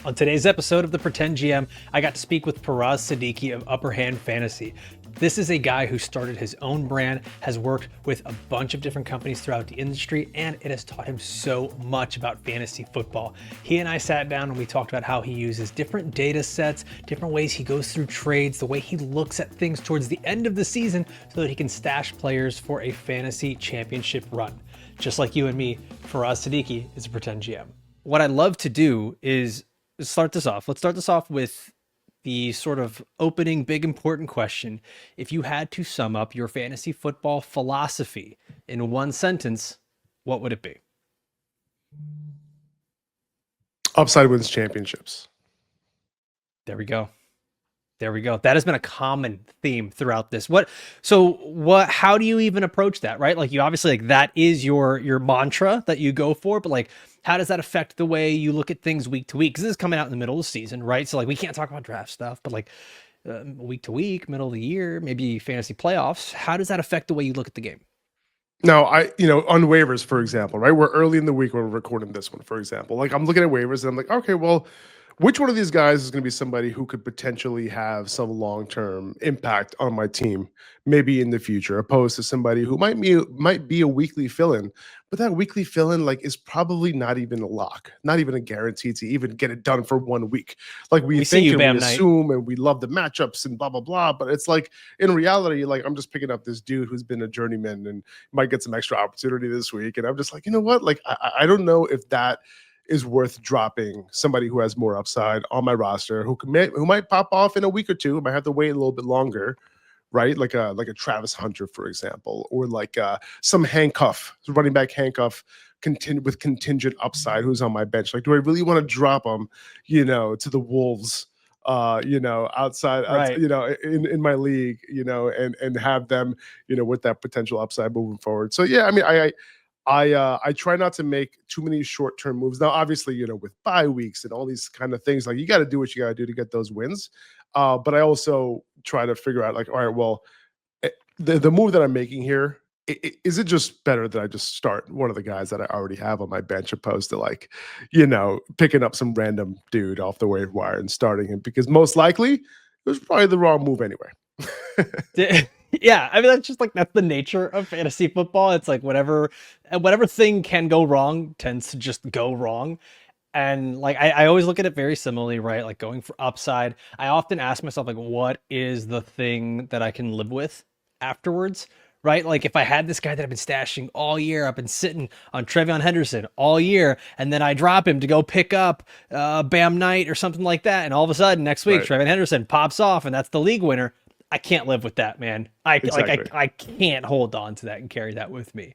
On today's episode of the Pretend GM, I got to speak with Faraz Siddiqi of Upper Hand Fantasy. This is a guy who started his own brand, has worked with a bunch of different companies throughout the industry, and it has taught him so much about fantasy football. He and I sat down and we talked about how he uses different data sets, different ways he goes through trades, the way he looks at things towards the end of the season so that he can stash players for a fantasy championship run. Just like you and me, Faraz Siddiqi is a Pretend GM. What I love to do is start this off. Let's start this off with the sort of opening, big, important question. If you had to sum up your fantasy football philosophy in one sentence, what would it be? Upside wins championships. There we go. There we go. That has been a common theme throughout this. How do you even approach that, right? Like, you obviously, like, that is your mantra that you go for, but like, how does that affect the way you look at things week to week? Because this is coming out in the middle of the season, right? So like, we can't talk about draft stuff, but like week to week, middle of the year, maybe fantasy playoffs. How does that affect the way you look at the game? Now, on waivers, for example, right? We're early in the week when we're recording this one, for example. Like, I'm looking at waivers and I'm like, okay, well, which one of these guys is going to be somebody who could potentially have some long-term impact on my team, maybe in the future, opposed to somebody who might be a weekly fill-in, but that weekly fill-in like is probably not even a lock, not even a guarantee to even get it done for 1 week. Like we think and we assume and we love the matchups and blah blah blah, but it's like in reality, like I'm just picking up this dude who's been a journeyman and might get some extra opportunity this week, and I'm just like, you know what? Like I don't know if that is worth dropping somebody who has more upside on my roster, who might pop off in a week or two. I might have to wait a little bit longer, right? Like a Travis Hunter, for example, or like some running back handcuff with contingent upside who's on my bench. Like, do I really want to drop him, to the Wolves? Outside, Right. in my league, and have them, with that potential upside moving forward. So yeah, I mean, I try not to make too many short-term moves. Now, obviously, with bye weeks and all these kind of things, like you got to do what you got to do to get those wins. But I also try to figure out, like, all right, well, the move that I'm making here, is it just better that I just start one of the guys that I already have on my bench, opposed to like, picking up some random dude off the waiver wire and starting him, because most likely it was probably the wrong move anyway. Yeah, I mean, that's the nature of fantasy football. It's like whatever thing can go wrong tends to just go wrong. And like, I always look at it very similarly, right? Like, going for upside, I often ask myself, like, what is the thing that I can live with afterwards, right? Like, if I had this guy that I've been stashing all year, I've been sitting on Trevion Henderson all year, and then I drop him to go pick up Bam Knight or something like that, and all of a sudden next week, right, Trevion Henderson pops off, and that's the league winner. I can't live with that, man. I can't hold on to that and carry that with me.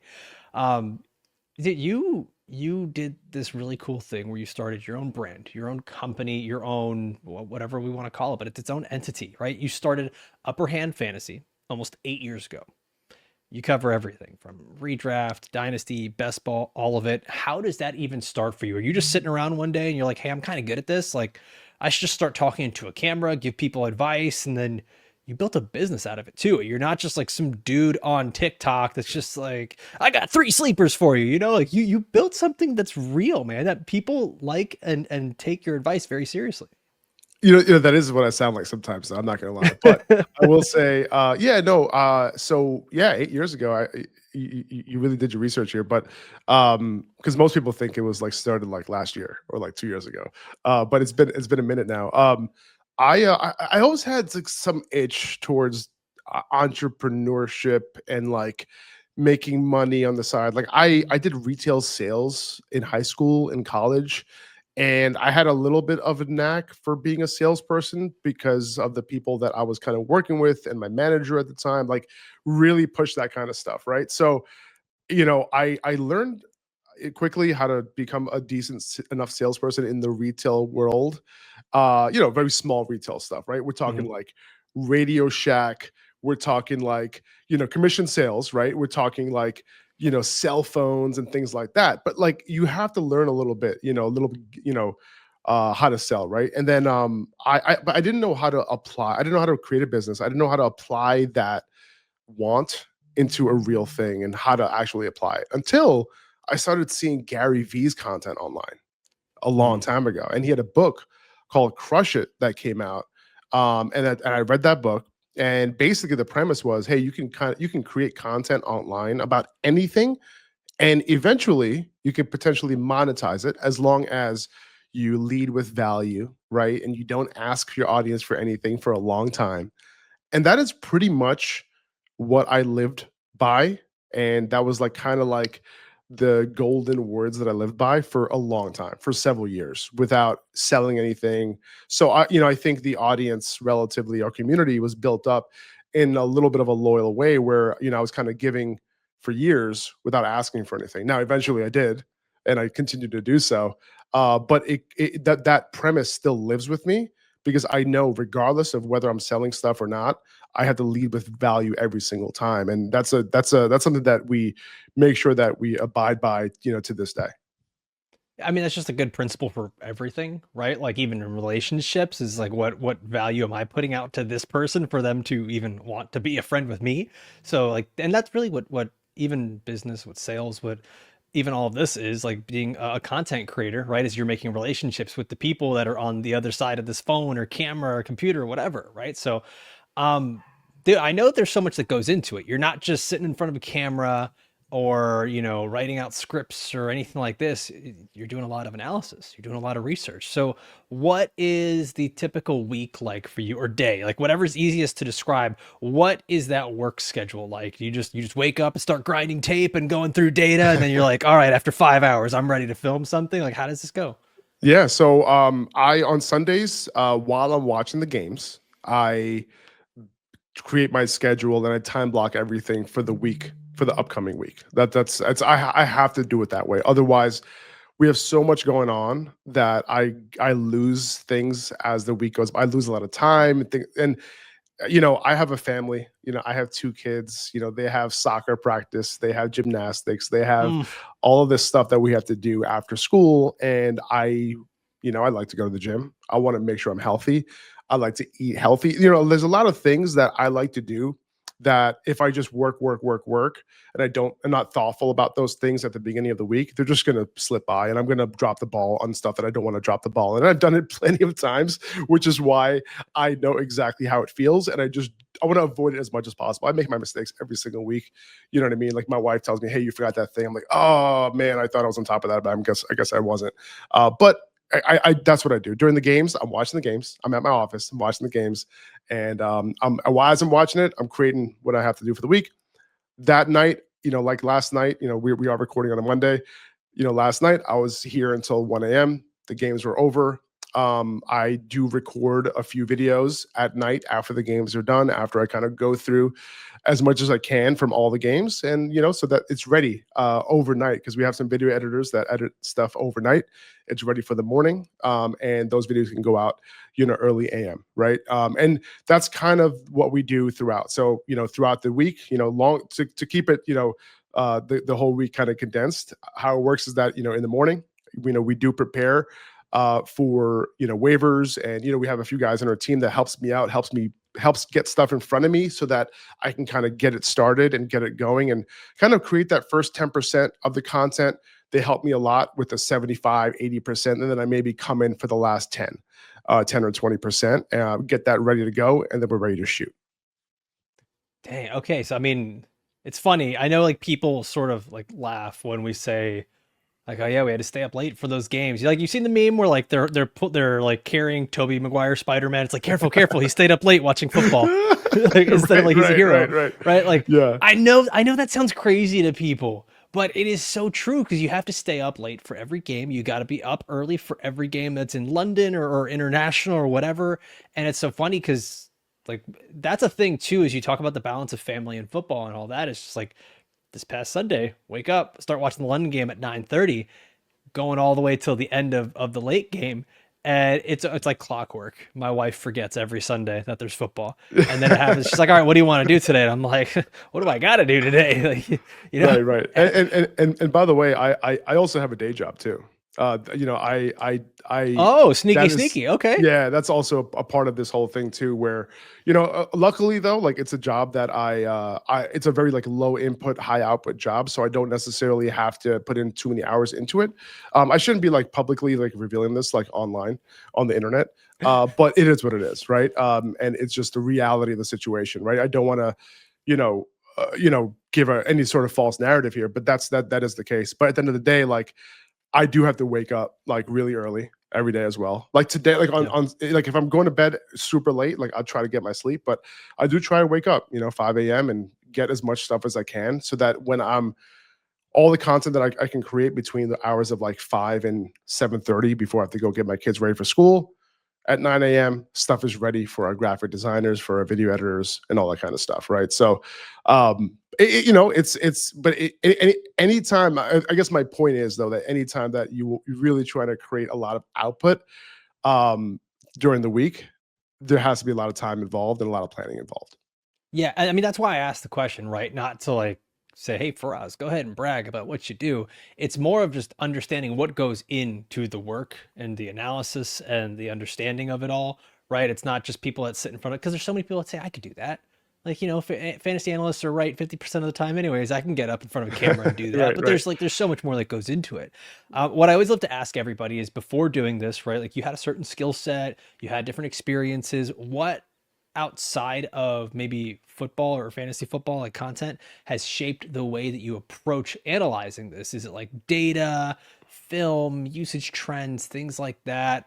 You did this really cool thing where you started your own brand, your own company, your own, whatever we want to call it, but it's its own entity, right? You started Upper Hand Fantasy almost 8 years ago. You cover everything from redraft, dynasty, best ball, all of it. How does that even start for you? Are you just sitting around one day and you're like, hey, I'm kind of good at this. Like, I should just start talking into a camera, give people advice, and then you built a business out of it too. You're not just like some dude on TikTok that's just like, I got 3 sleepers for you. Like, you built something that's real, man, that people like and take your advice very seriously. That is what I sound like sometimes. So I'm not gonna lie, but I will say, so yeah, 8 years ago, you really did your research here, but because most people think it was like started like last year or like 2 years ago, but it's been a minute now. I always had like some itch towards entrepreneurship and like making money on the side. Like I did retail sales in high school and college, and I had a little bit of a knack for being a salesperson because of the people that I was kind of working with, and my manager at the time like really pushed that kind of stuff, right? So, I learned quickly how to become a decent enough salesperson in the retail world. Very small retail stuff, right? We're talking like Radio Shack. We're talking like, commission sales, right? We're talking like, cell phones and things like that. But like, you have to learn a little bit, how to sell, right? And then but I didn't know how to apply. I didn't know how to create a business. I didn't know how to apply that want into a real thing and how to actually apply it until I started seeing Gary V's content online. a long time ago, and he had a book called Crush It that came out. And I read that book, and basically the premise was, hey, you can create content online about anything, and eventually you can potentially monetize it as long as you lead with value, right? And you don't ask your audience for anything for a long time. And that is pretty much what I lived by, and that was like kind of like the golden words that I lived by for a long time, for several years, without selling anything. So I think the audience, relatively our community, was built up in a little bit of a loyal way where I was kind of giving for years without asking for anything. Now eventually I did, and I continued to do so. But that premise still lives with me, because I know regardless of whether I'm selling stuff or not, I have to lead with value every single time, and that's something that we make sure that we abide by, to this day. I mean, that's just a good principle for everything, right? Like even in relationships is like what value am I putting out to this person for them to even want to be a friend with me? So like, and that's really what even business, what sales, what even all of this is like being a content creator, right? Is you're making relationships with the people that are on the other side of this phone or camera or computer or whatever, right? So dude, I know there's so much that goes into it. You're not just sitting in front of a camera or, writing out scripts or anything like this. You're doing a lot of analysis. You're doing a lot of research. So what is the typical week like for you, or day? Like whatever's easiest to describe. What is that work schedule like? You just wake up and start grinding tape and going through data, and then you're like, all right, after 5 hours, I'm ready to film something. Like, how does this go? Yeah, so I on Sundays, while I'm watching the games, I create my schedule and I time block everything for the week, for the upcoming week. I have to do it that way. Otherwise, we have so much going on that I lose things as the week goes by. I lose a lot of time and I have a family. I have two kids. They have soccer practice, they have gymnastics, they have Mm. all of this stuff that we have to do after school. And I like to go to the gym. I want to make sure I'm healthy. I like to eat healthy. There's a lot of things that I like to do that if I just work, and I'm not thoughtful about those things at the beginning of the week, they're just going to slip by, and I'm going to drop the ball on stuff that I don't want to drop the ball. And I've done it plenty of times, which is why I know exactly how it feels. And I want to avoid it as much as possible. I make my mistakes every single week. You know what I mean? Like my wife tells me, "Hey, you forgot that thing." I'm like, "Oh man, I thought I was on top of that, but I guess I wasn't." But I that's what I do during the games. I'm watching the games. I'm at my office. I'm watching the games, and as I'm watching it, I'm creating what I have to do for the week. That night, like last night, we are recording on a Monday. Last night I was here until 1 a.m. The games were over. I do record a few videos at night after the games are done, after I kind of go through as much as I can from all the games, and so that it's ready overnight, because we have some video editors that edit stuff overnight. It's ready for the morning, and those videos can go out early AM, right? And that's kind of what we do throughout. So throughout the week, long to keep it the whole week kind of condensed. How it works is that in the morning, we do prepare for waivers, and we have a few guys on our team that helps me out, helps get stuff in front of me so that I can kind of get it started and get it going and kind of create that first 10% of the content. They help me a lot with the 75, 80%, and then I maybe come in for the last 10 or 20%, get that ready to go, and then we're ready to shoot. Dang. Okay. So I mean, it's funny. I know like people sort of like laugh when we say like, oh yeah, we had to stay up late for those games. Like you've seen the meme where like they're like carrying Tobey Maguire Spider-Man. It's like careful, he stayed up late watching football. Like, instead of like he's a hero, right? Like Yeah. I know that sounds crazy to people, but it is so true, because you have to stay up late for every game. You got to be up early for every game that's in London or international or whatever. And it's so funny because like that's a thing too, as you talk about the balance of family and football and all that. It's just like this past Sunday, wake up, start watching the London game at 9:30, going all the way till the end of the late game. And it's like clockwork. My wife forgets every Sunday that there's football. And then it happens. She's like, all right, what do you want to do today? And I'm like, what do I got to do today? Like, Right. And by the way, I also have a day job too. You know, Oh, sneaky, that is, sneaky. Okay. yeah, that's also a part of this whole thing too, where, you know, luckily though, like it's a job that it's a very like low input, high output job. So I don't necessarily have to put in too many hours into it. I shouldn't be like publicly like revealing this like online on the internet. But it is what it is, right? And it's just the reality of the situation, right? I don't want to, you know, give any sort of false narrative here, but that is the case. But at the end of the day, like I do have to wake up like really early every day as well. Like today, like Yeah. on like if I'm going to bed super late, like I'll try to get my sleep, but I do try and wake up, you know, 5 a.m. and get as much stuff as I can so that when I'm all the content that I can create between the hours of like 5 and 7:30 before I have to go get my kids ready for school. At 9 a.m., stuff is ready for our graphic designers, for our video editors, and all that kind of stuff, right? So, you know, but anytime, I guess my point is though that anytime that you really try to create a lot of output um, during the week, there has to be a lot of time involved and a lot of planning involved. Yeah, I mean that's why I asked the question, right? Not to like say, "Hey, Faraz, go ahead and brag about what you do." It's more of just understanding what goes into the work and the analysis and the understanding of it all, right? It's not just people that sit in front of because there's so many people that say, "I could do that." Like, you know, fantasy analysts are right 50% of the time anyways. I can get up in front of a camera and do that. Right, But right. there's so much more that goes into it. What I always love to ask everybody is before doing this, right? Like you had a certain skill set, you had different experiences. What outside of maybe football or fantasy football like content has shaped the way that you approach analyzing this? Is it like data, film, usage trends, things like that?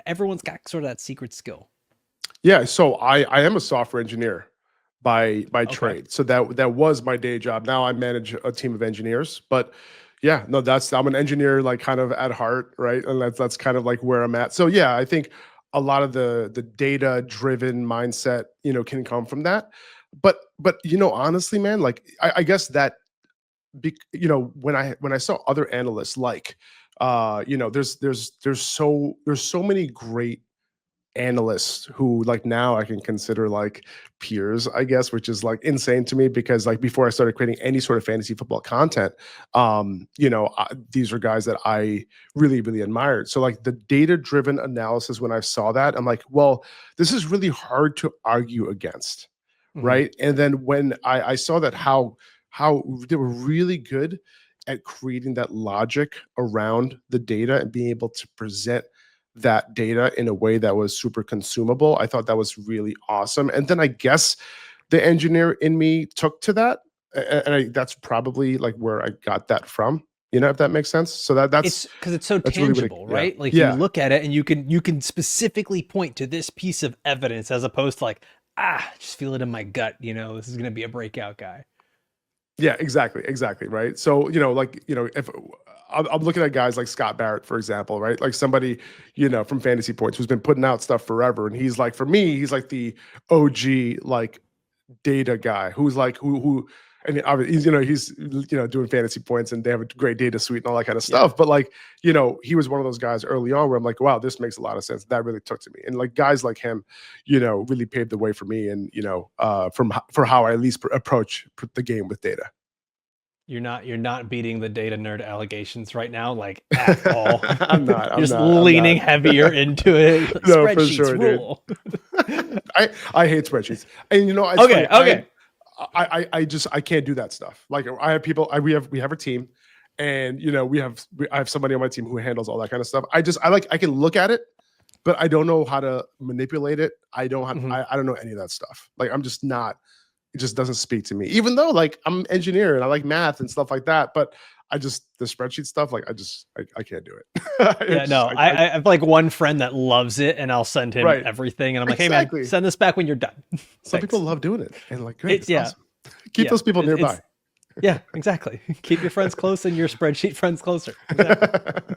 Everyone's got sort of that secret skill. Yeah, so I am a software engineer by Okay. trade. So that was my day job. Now I manage a team of engineers, but yeah, no, that's I'm an engineer like kind of at heart, right? And that's kind of like where I'm at. So yeah, I think a lot of the data driven mindset, you know, can come from that. But you know, honestly, man, like I guess that you know, when I saw other analysts like you know, there's so many great analysts who like now I can consider like peers, I guess, which is like insane to me because like before I started creating any sort of fantasy football content, you know, these are guys that I really, really admired. So like the data driven analysis, when I saw that, I'm like, well, this is really hard to argue against, Hmm. right? And then when I saw that how they were really good at creating that logic around the data and being able to present that data in a way that was super consumable. I thought that was really awesome. And then I guess the engineer in me took to that, and that's probably like where I got that from. You know, if that makes sense. So It's because it's so that's really what it, tangible, yeah, right? Like you yeah, look at it and you can specifically point to this piece of evidence as opposed to like, just feel it in my gut, you know, this is gonna be a breakout guy. yeah, exactly, right. So you know, like you know, if I'm looking at guys like Scott Barrett, for example, right, like somebody you know from Fantasy Points who's been putting out stuff forever, and he's like for me, he's like the OG like data guy who's like who I mean obviously he's you know doing fantasy points and they have a great data suite and all that kind of Yeah. stuff, but like you know he was one of those guys early on where I'm like, wow, this makes a lot of sense. That really took to me, and like guys like him, you know, really paved the way for me, and you know for how I at least approach the game with data. You're not beating the data nerd allegations right now, like at all. I'm not You're I'm just not I'm leaning not heavier into it. no, for Spreadsheets sure, dude. rule. I hate spreadsheets, and you know it's Okay, funny. okay. I just I can't do that stuff. Like I have people, we have a team, and you know I have somebody on my team who handles all that kind of stuff. I can look at it, but I don't know how to manipulate it. Mhm. I don't know any of that stuff. Like I'm just not. It just doesn't speak to me. Even though like I'm an engineer and I like math and stuff like that, but I just the spreadsheet stuff like I can't do it. Yeah, no, I have like one friend that loves it, and I'll send him right everything, and I'm like, hey man, exactly. send this back when you're done. Some people Thanks. love doing it and like great, It's it's yeah, awesome. Keep yeah. those people nearby. It's yeah, exactly. Keep your friends close and your spreadsheet friends closer. Exactly.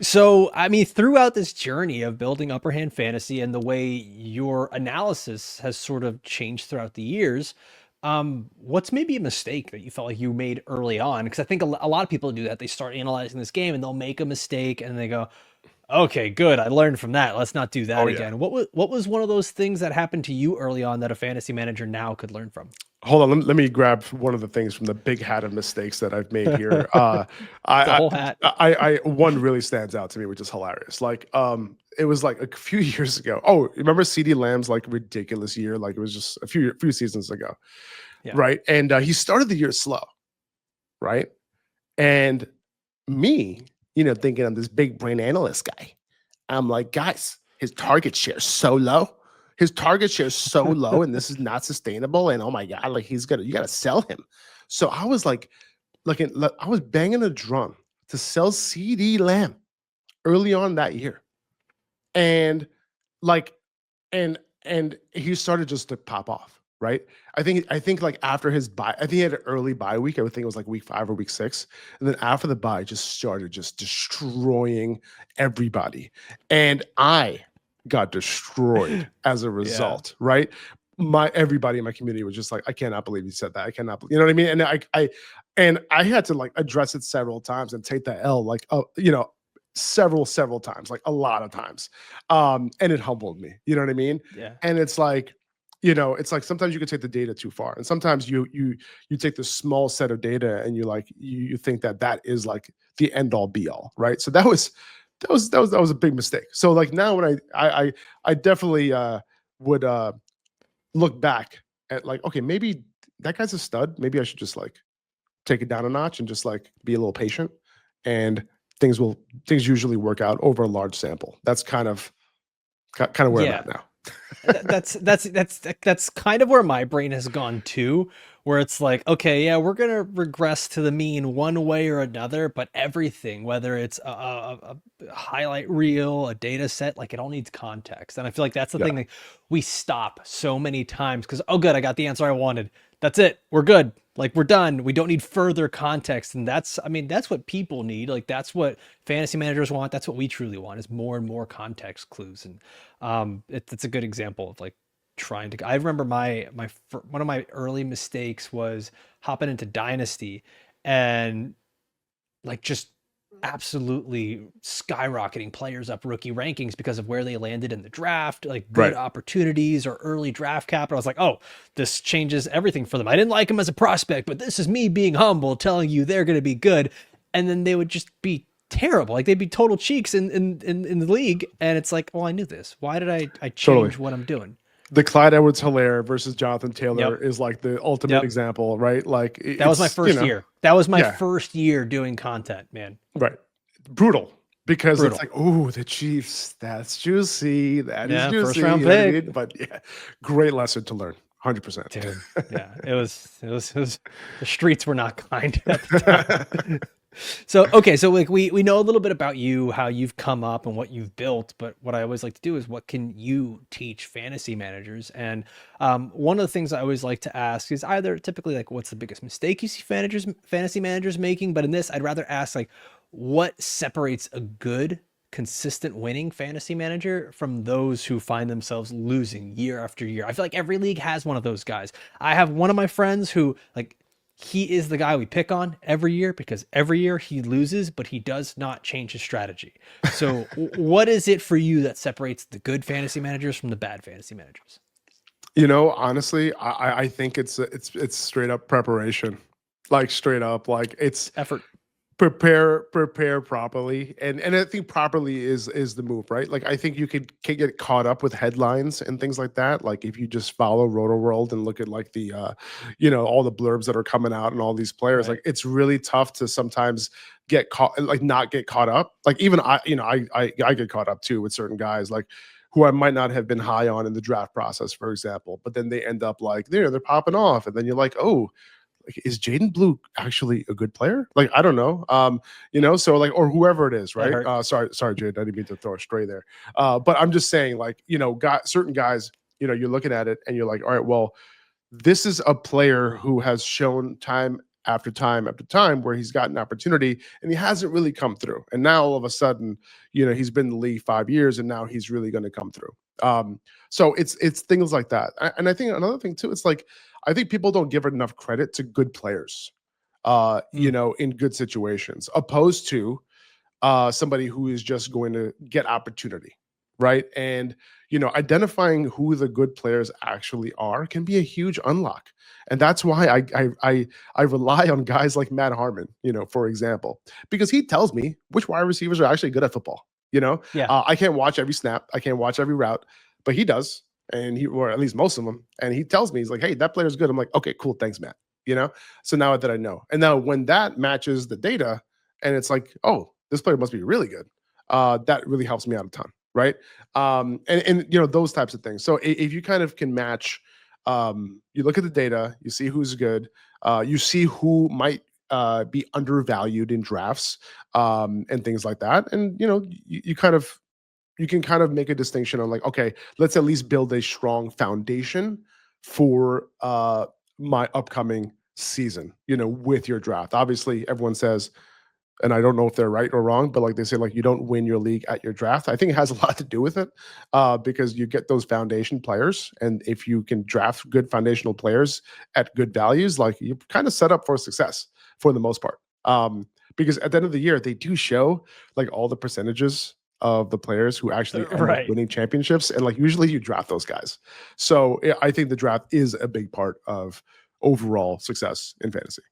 So, I mean, throughout this journey of building Upper Hand Fantasy and the way your analysis has sort of changed throughout the years, what's maybe a mistake that you felt like you made early on? Because I think a lot of people do that. They start analyzing this game and they'll make a mistake and they go, "Okay, good. I learned from that. Let's not do that Oh yeah. again." What was one of those things that happened to you early on that a fantasy manager now could learn from? Hold on, let me grab one of the things from the big hat of mistakes that I've made here. The I, whole hat. one really stands out to me, which is hilarious. Like, it was like a few years ago. Oh, remember CD Lamb's like ridiculous year? Like it was just a few seasons ago, Yeah. right? And he started the year slow, right? And me, thinking I'm this big brain analyst guy, I'm like, guys, his target share is so low. His target share is so low, and this is not sustainable. And oh my god, like you gotta sell him. So I was like, I was banging a drum to sell CD Lamb early on that year, and like, and he started just to pop off. Right. I think like after his bye, I think he had an early bye week. I would think it was like week 5 or week 6. And then after the bye, just started just destroying everybody. And I got destroyed as a Yeah. result. Right. Everybody in my community was just like, I cannot believe you said that. I cannot believe, you know what I mean? And I had to like address it several times and take the L, like, several times, like a lot of times. And it humbled me, you know what I mean? Yeah. And it's like, it's like sometimes you can take the data too far, and sometimes you take the small set of data and you think that is like the end all be all, right? So that was a big mistake. So like now when I definitely would look back at like, okay, maybe that guy's a stud. Maybe I should just like take it down a notch and just like be a little patient, and things usually work out over a large sample. That's kind of where I'm Yeah. at now. That's kind of where my brain has gone too, where it's like, okay, yeah, we're gonna regress to the mean one way or another, but everything, whether it's a highlight reel, a data set, like it all needs context. And I feel like that's the Yeah, thing, like we stop so many times because, oh good, I got the answer I wanted. That's it. We're good. Like we're done. We don't need further context. And that's what people need. Like that's what fantasy managers want. That's what we truly want, is more and more context clues. And it's a good example of like trying to. I remember one of my early mistakes was hopping into Dynasty and like just absolutely skyrocketing players up rookie rankings because of where they landed in the draft, like good right. opportunities or early draft capital. I was like, oh, this changes everything for them. I didn't like them as a prospect, but this is me being humble, telling you they're going to be good. And then they would just be terrible. Like they'd be total cheeks in the league. And it's like, well, I knew this. Why did I Totally. change what I'm doing? The Clyde Edwards-Helaire versus Jonathan Taylor Yep. is like the ultimate Yep. example, right? Like That was my it's, first year. That was my yeah, first year doing content, man. right. Brutal, because it's Brutal. like, oh, the Chiefs, that's juicy. That is Yeah. First juicy. round You know what I pick. mean? But yeah, great lesson to learn. 100%. Dude, yeah, it was the streets were not kind at the time. So okay, so like we know a little bit about you, how you've come up and what you've built, but what I always like to do is what can you teach fantasy managers? And one of the things I always like to ask is either typically like what's the biggest mistake you see fantasy managers making, but in this I'd rather ask like what separates a good consistent winning fantasy manager from those who find themselves losing year after year. I feel like every league has one of those guys. I have one of my friends who like he is the guy we pick on every year because every year he loses, but he does not change his strategy. So what is it for you that separates the good fantasy managers from the bad fantasy managers? Honestly, I think it's straight up preparation. Like straight up, like it's Effort. prepare properly, and I think properly is the move, right? Like I think you can get caught up with headlines and things like that, like if you just follow Roto World and look at like the all the blurbs that are coming out and all these players, Right. like it's really tough to sometimes get caught, like not get caught up. Like even I get caught up too with certain guys, like who I might not have been high on in the draft process, for example, but then they end up like they're popping off, and then you're like, oh, like, is Jaden Blue actually a good player? Like, I don't know. So like, or whoever it is, That right? hurt. Sorry, Jaden. I didn't mean to throw a stray there. But I'm just saying, like, got certain guys, you're looking at it and you're like, all right, well, this is a player who has shown time after time after time where he's gotten opportunity and he hasn't really come through. And now all of a sudden, he's been in the league 5 years and now he's really going to come through. So it's things like that. And I think another thing too, it's like I think people don't give enough credit to good players, Mm. in good situations, opposed to somebody who is just going to get opportunity, right? And identifying who the good players actually are can be a huge unlock. And that's why I rely on guys like Matt Harmon, for example, because he tells me which wide receivers are actually good at football. Yeah. I can't watch every snap, I can't watch every route, but he does, and or at least most of them. And he tells me, he's like, "Hey, that player's good." I'm like, "Okay, cool, thanks, Matt." So now that I know, and now when that matches the data, and it's like, "Oh, this player must be really good," that really helps me out a ton, right? And those types of things. So if you kind of can match, you look at the data, you see who's good, you see who might be undervalued in drafts, and things like that, and you can kind of make a distinction on like, okay, let's at least build a strong foundation for my upcoming season, with your draft. Obviously, everyone says, and I don't know if they're right or wrong, but like they say, like you don't win your league at your draft. I think it has a lot to do with it, because you get those foundation players, and if you can draft good foundational players at good values, like you kind of set up for success for the most part. Because at the end of the year, they do show like all the percentages of the players who actually end up Right. winning championships, and like usually you draft those guys. So I think the draft is a big part of overall success in fantasy.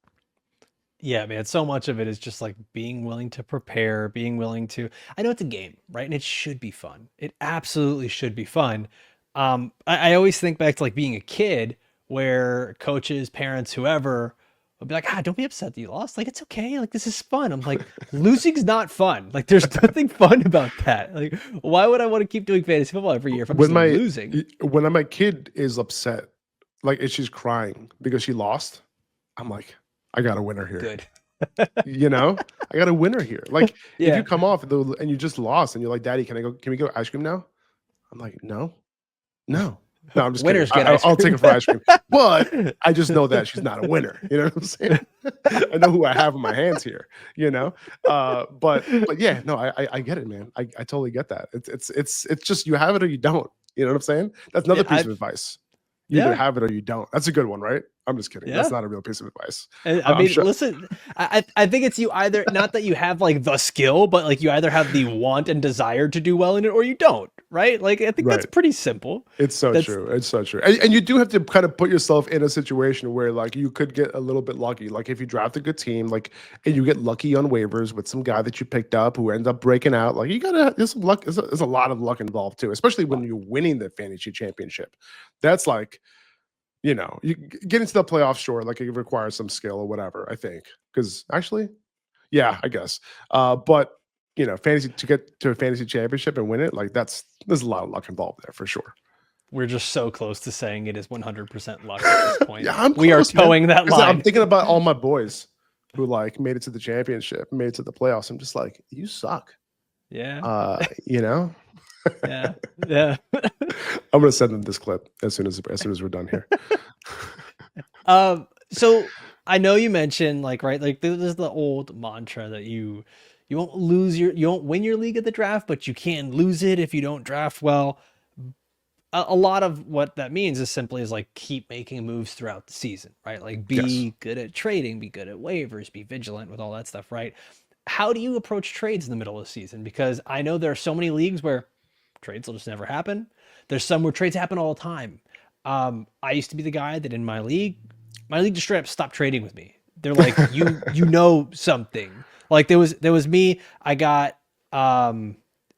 Yeah, man. So much of it is just like being willing to prepare, being willing to. I know it's a game, right? And it should be fun. It absolutely should be fun. I always think back to like being a kid where coaches, parents, whoever would be like, don't be upset that you lost. Like, it's okay. Like, this is fun. I'm like, losing's not fun. Like, there's nothing fun about that. Like, why would I want to keep doing fantasy football every year if I'm when just my losing? when my kid is upset, like if she's crying because she lost, I'm like, I got a winner here. Good. I got a winner here. Like if you Yeah. come off and you just lost, and you're like, "Daddy, can we go ice cream now?" I'm like, "No, no, no." I'm just kidding. Winners get ice I'll take cream. her for ice cream, but I just know that she's not a winner. You know what I'm saying? I know who I have in my hands here. But yeah, no, I get it, man. I totally get that. It's just you have it or you don't. You know what I'm saying? That's Yeah, another piece of advice. You either yeah, have it or you don't. That's a good one, right? I'm just kidding. That's yeah. not a real piece of advice. I I'm mean, sure. listen, I think it's you either not that you have like the skill, but like you either have the want and desire to do well in it or you don't, right? Like I think that's Right. pretty simple. It's so That's true. It's so true. And you do have to kind of put yourself in a situation where like you could get a little bit lucky. Like if you draft a good team, like and you get lucky on waivers with some guy that you picked up who ends up breaking out, like you gotta there's some luck, there's a lot of luck involved too, especially when you're winning the fantasy championship. That's like, you get into the playoffs, sure, like it requires some skill or whatever, I think. Because actually, yeah, I guess. But fantasy to get to a fantasy championship and win it, like there's a lot of luck involved there for sure. we're just so close to saying it is 100% luck at this point. Yeah, I'm We are close, man. towing that 'Cause I'm line. thinking about all my boys who like made it to the championship, made it to the playoffs. I'm just like, you suck. Yeah, Uh, you know, yeah, yeah. I'm gonna send them this clip as soon as we're done here. So I know you mentioned like right, like this is the old mantra that you won't you won't win your league at the draft, but you can lose it if you don't draft well. A lot of what that means is simply is like keep making moves throughout the season, right? Like Yes. be good at trading, be good at waivers, be vigilant with all that stuff, right? How do you approach trades in the middle of the season? Because I know there are so many leagues where trades will just never happen. There's some where trades happen all the time. I used to be the guy that in my league just straight up stopped trading with me. They're like, you know something. Like there was me. I got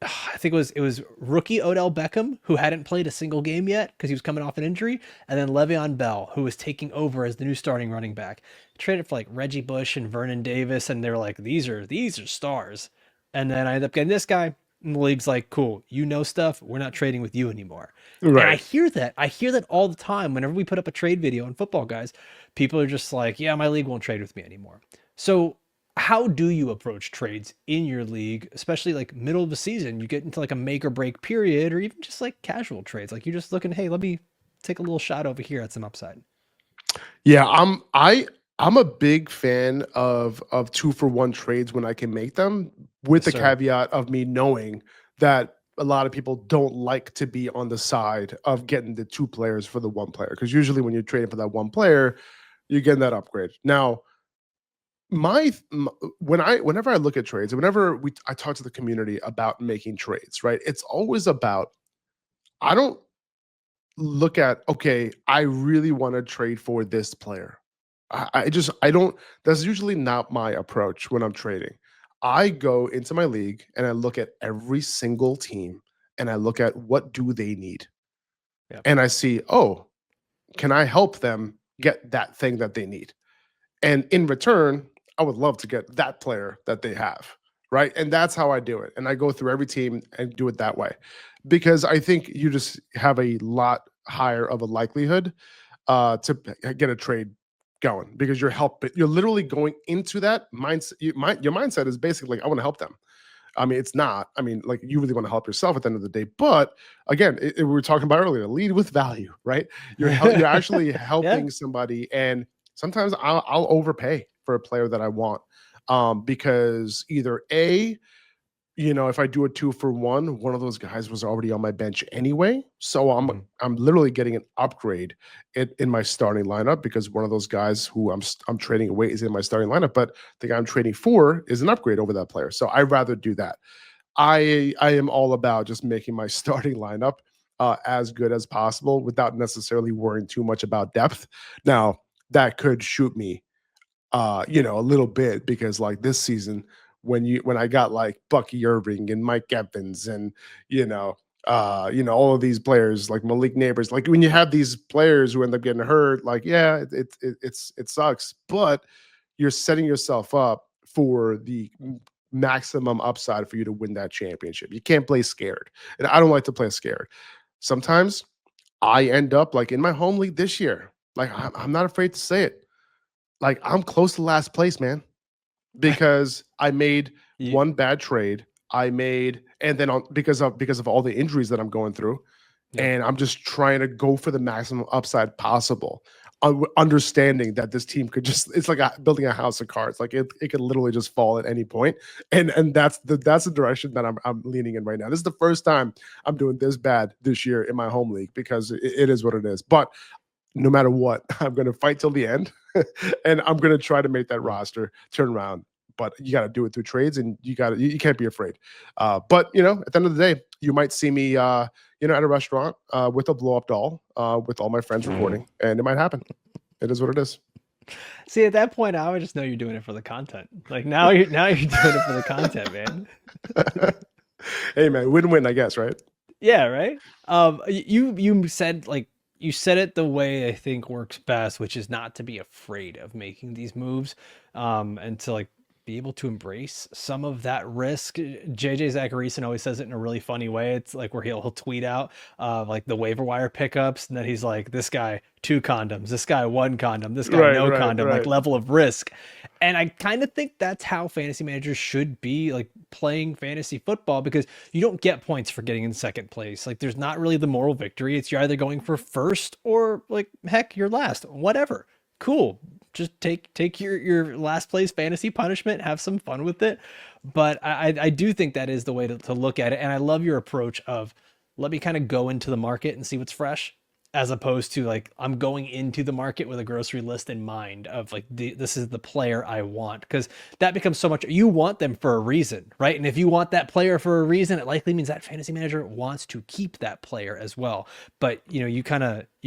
I think it was rookie Odell Beckham who hadn't played a single game yet because he was coming off an injury, and then Le'Veon Bell who was taking over as the new starting running back. Traded for like Reggie Bush and Vernon Davis, and they were like, these are stars. And then I ended up getting this guy, and the league's like, cool, you know stuff. We're not trading with you anymore. And I Right. hear that. I hear that all the time. Whenever we put up a trade video on Football Guys, people are just like, yeah, my league won't trade with me anymore. So how do you approach trades in your league, especially like middle of the season? You get into like a make or break period, or even just like casual trades. Like you're just looking, hey, let me take a little shot over here at some upside. Yeah, I'm a big fan of 2-for-1 trades when I can make them, with Yes, the sir. caveat of me knowing that a lot of people don't like to be on the side of getting the two players for the one player, because usually when you're trading for that one player, you're getting that upgrade. Now, Whenever I look at trades, whenever I talk to the community about making trades, right? It's always about, I don't look at, okay, I really want to trade for this player. I don't, that's usually not my approach when I'm trading. I go into my league and I look at every single team and I look at what do they need. Yeah. And I see, oh, can I help them get that thing that they need? And in return, I would love to get that player that they have. Right. And that's how I do it. And I go through every team and do it that way because I think you just have a lot higher of a likelihood to get a trade going because you're literally going into that mindset. Your mindset is basically like, I want to help them. I mean, it's not. I mean, like you really want to help yourself at the end of the day. But again, we were talking about earlier, lead with value, right? You're actually Yeah. helping somebody, and sometimes I'll overpay for a player that I want, because either a, if I do a 2-for-1, one of those guys was already on my bench anyway. So Mhm. I'm literally getting an upgrade in my starting lineup because one of those guys who I'm trading away is in my starting lineup, but the guy I'm trading for is an upgrade over that player. So I'd rather do that. I am all about just making my starting lineup as good as possible without necessarily worrying too much about depth. Now, that could shoot me a little bit because like this season when I got like Bucky Irving and Mike Evans and all of these players like Malik Neighbors, like when you have these players who end up getting hurt, like yeah, it sucks, but you're setting yourself up for the maximum upside for you to win that championship. You can't play scared, and I don't like to play scared. Sometimes I end up like in my home league this year. Like I'm not afraid to say it, like I'm close to last place, man, because I made You, one bad trade. I made, and then on because of all the injuries that I'm going through, yeah. and I'm just trying to go for the maximum upside possible. Understanding that this team could just, it's like building a house of cards. Like it could literally just fall at any point. And that's the direction that I'm leaning in right now. This is the first time I'm doing this bad this year in my home league because it is what it is. But no matter what, I'm going to fight till the end, and I'm going to try to make that Mhm. roster turn around. But you got to do it through trades, and you can't be afraid. But at the end of the day, you might see me, at a restaurant with a blow up doll, with all my friends recording, and it might happen. It is what it is. See, at that point, I would just know you're doing it for the content. Like now you're doing it for the content, man. Hey man, win win, I guess, right? Yeah, right. You said like you said it the way I think works best, which is not to be afraid of making these moves, and to like be able to embrace some of that risk. JJ Zacharyson always says it in a really funny way. It's like where he'll tweet out like the waiver wire pickups, and then he's like, "This guy 2 condoms, this guy 1 condom, this guy Right, no right, condom," like right. level of risk. And I kind of think that's how fantasy managers should be like playing fantasy football because you don't get points for getting in second place. Like there's not really the moral victory. It's you're either going for first or like heck, you're last. Whatever. Cool. Just take your last place fantasy punishment, have some fun with it. But I do think that is the way to look at it. And I love your approach of let me kind of go into the market and see what's fresh as opposed to like I'm going into the market with a grocery list in mind of like this is the player I want, because that becomes so much, you want them for a reason, right? And if you want that player for a reason, it likely means that fantasy manager wants to keep that player as well. But you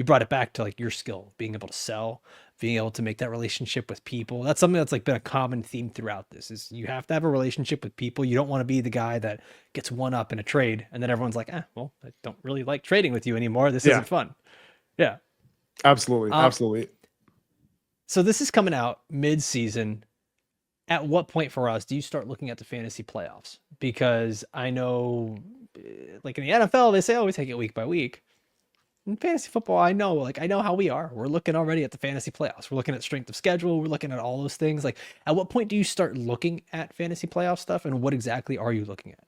brought it back to like your skill, being able to sell, being able to make that relationship with people. That's something that's like been a common theme throughout this is you have to have a relationship with people. You don't want to be the guy that gets one up in a trade and then everyone's like, well, I don't really like trading with you anymore, this Yeah, isn't fun. Yeah. absolutely, Um, absolutely. so this is coming out mid-season. At what point for us do you start looking at the fantasy playoffs? Because I know, like in the NFL, they say, "Oh, we take it week by week." In fantasy football, I know how we are. We're looking already at the fantasy playoffs. We're looking at strength of schedule. We're looking at all those things. Like, at what point do you start looking at fantasy playoff stuff, and what exactly are you looking at?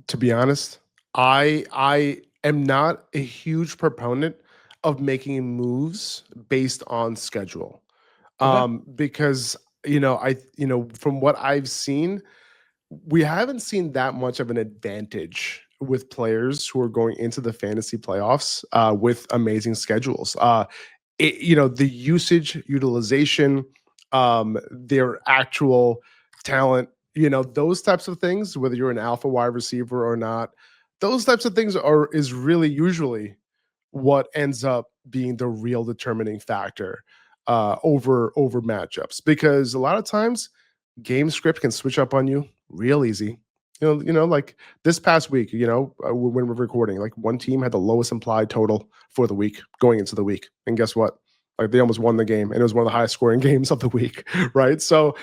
To be honest, I am not a huge proponent of making moves based on schedule. Okay. Because from what I've seen, we haven't seen that much of an advantage with players who are going into the fantasy playoffs with amazing schedules. The usage, utilization, their actual talent, those types of things, whether you're an alpha wide receiver or not, those types of things is really usually what ends up being the real determining factor over matchups, because a lot of times game script can switch up on you real easy. Like this past week, when we're recording, like one team had the lowest implied total for the week going into the week, and guess what? Like they almost won the game, and it was one of the highest scoring games of the week, right? So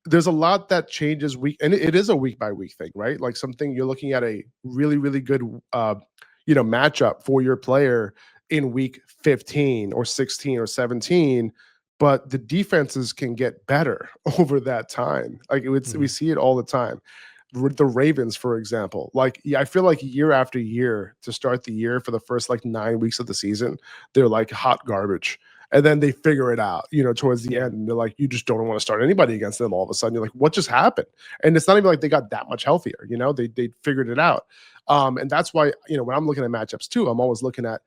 there's a lot that changes week, and it is a week by week thing, right? Like something you're looking at a really really good matchup for your player in week 15 or 16 or 17, but the defenses can get better over that time. Like we see it all the time. The Ravens, for example, like I feel like year after year to start the year for the first like 9 weeks of the season, they're like hot garbage. And then they figure it out, towards the end. And they're like, you just don't want to start anybody against them all of a sudden. You're like, what just happened? And it's not even like they got that much healthier, they figured it out. And that's why, when I'm looking at matchups too, I'm always looking at,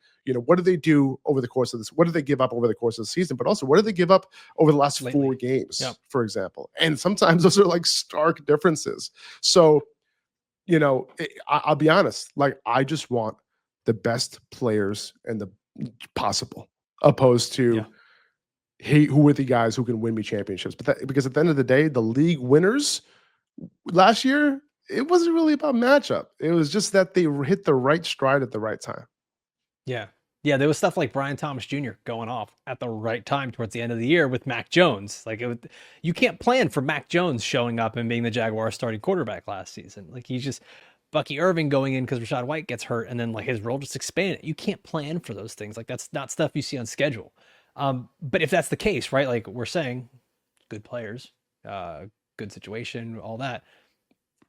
what do they do over the course of this? What do they give up over the course of the season? But also, what do they give up over the last Lately. 4 games, Yep. for example? And sometimes those are like stark differences. So, I'll be honest, like I just want the best players and the possible, opposed to hey, who are the guys who can win me championships? Because at the end of the day, the league winners last year, it wasn't really about matchup. It was just that they hit the right stride at the right time. Yeah. Yeah, there was stuff like Brian Thomas Jr. going off at the right time towards the end of the year with Mac Jones. Like you can't plan for Mac Jones showing up and being the Jaguars starting quarterback last season. Like he's just Bucky Irving going in because Rachaad White gets hurt and then like his role just expanded. You can't plan for those things. Like that's not stuff you see on schedule. But if that's the case, right? Like we're saying, good players, good situation, all that,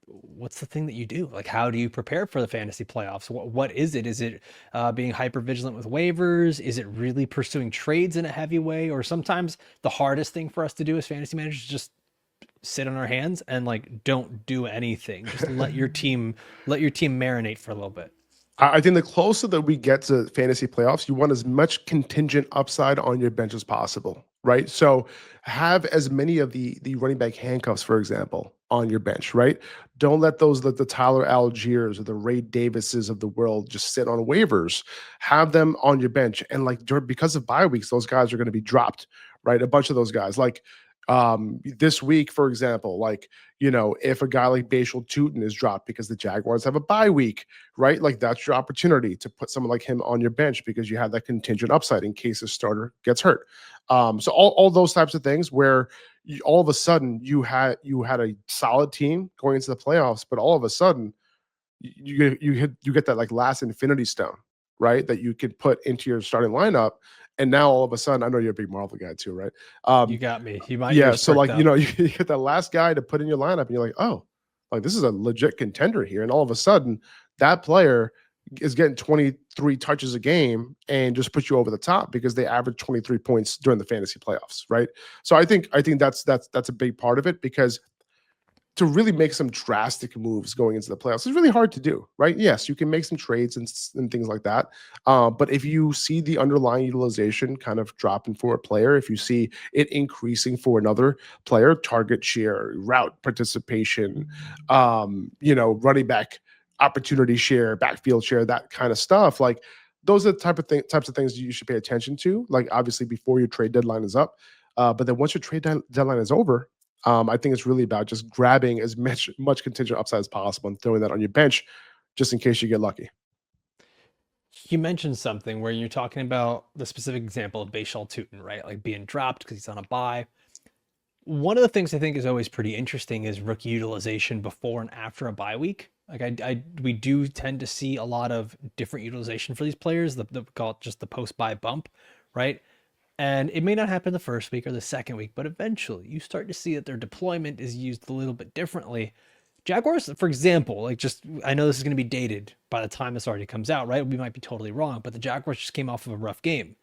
what's the thing that you do? Like, how do you prepare for the fantasy playoffs? What is it? Is it being hyper vigilant with waivers? Is it really pursuing trades in a heavy way? Or sometimes the hardest thing for us to do as fantasy managers is just sit on our hands and like don't do anything. Just let your team marinate for a little bit. I think the closer that we get to fantasy playoffs, you want as much contingent upside on your bench as possible, right? So have as many of the running back handcuffs, for example, on your bench, right? Don't let the Tyler Algiers or the Ray Davises of the world just sit on waivers. Have them on your bench, and like because of bye weeks, those guys are going to be dropped, right? A bunch of those guys, like this week, for example, like if a guy like Bashal Tutin is dropped because the Jaguars have a bye week, right? Like that's your opportunity to put someone like him on your bench because you have that contingent upside in case a starter gets hurt. So all those types of things where all of a sudden you had a solid team going into the playoffs, but all of a sudden you get that like last infinity stone, right? That you could put into your starting lineup. And now all of a sudden, I know you're a big Marvel guy too, right? You got me. My yeah. So like, up. you get that last guy to put in your lineup and you're like, oh, like this is a legit contender here. And all of a sudden that player is getting 23 touches a game and just put you over the top because they average 23 points during the fantasy playoffs. Right. So I think that's a big part of it, because to really make some drastic moves going into the playoffs is really hard to do, right? Yes, you can make some trades and things like that. But if you see the underlying utilization kind of dropping for a player, if you see it increasing for another player, target share, route participation, running back opportunity share, backfield share, that kind of stuff, like those are the types of things you should pay attention to, like obviously before your trade deadline is up. But then once your trade deadline is over, I think it's really about just grabbing as much contingent upside as possible and throwing that on your bench just in case you get lucky. You mentioned something where you're talking about the specific example of Bashal Tutin, right? Like being dropped because he's on a bye. One of the things I think is always pretty interesting is rookie utilization before and after a bye week. Like we do tend to see a lot of different utilization for these players. The call it just the post bye bump, right? And it may not happen the first week or the second week, but eventually you start to see that their deployment is used a little bit differently. Jaguars, for example, like just, I know this is going to be dated by the time this already comes out, right? We might be totally wrong, but the Jaguars just came off of a rough game.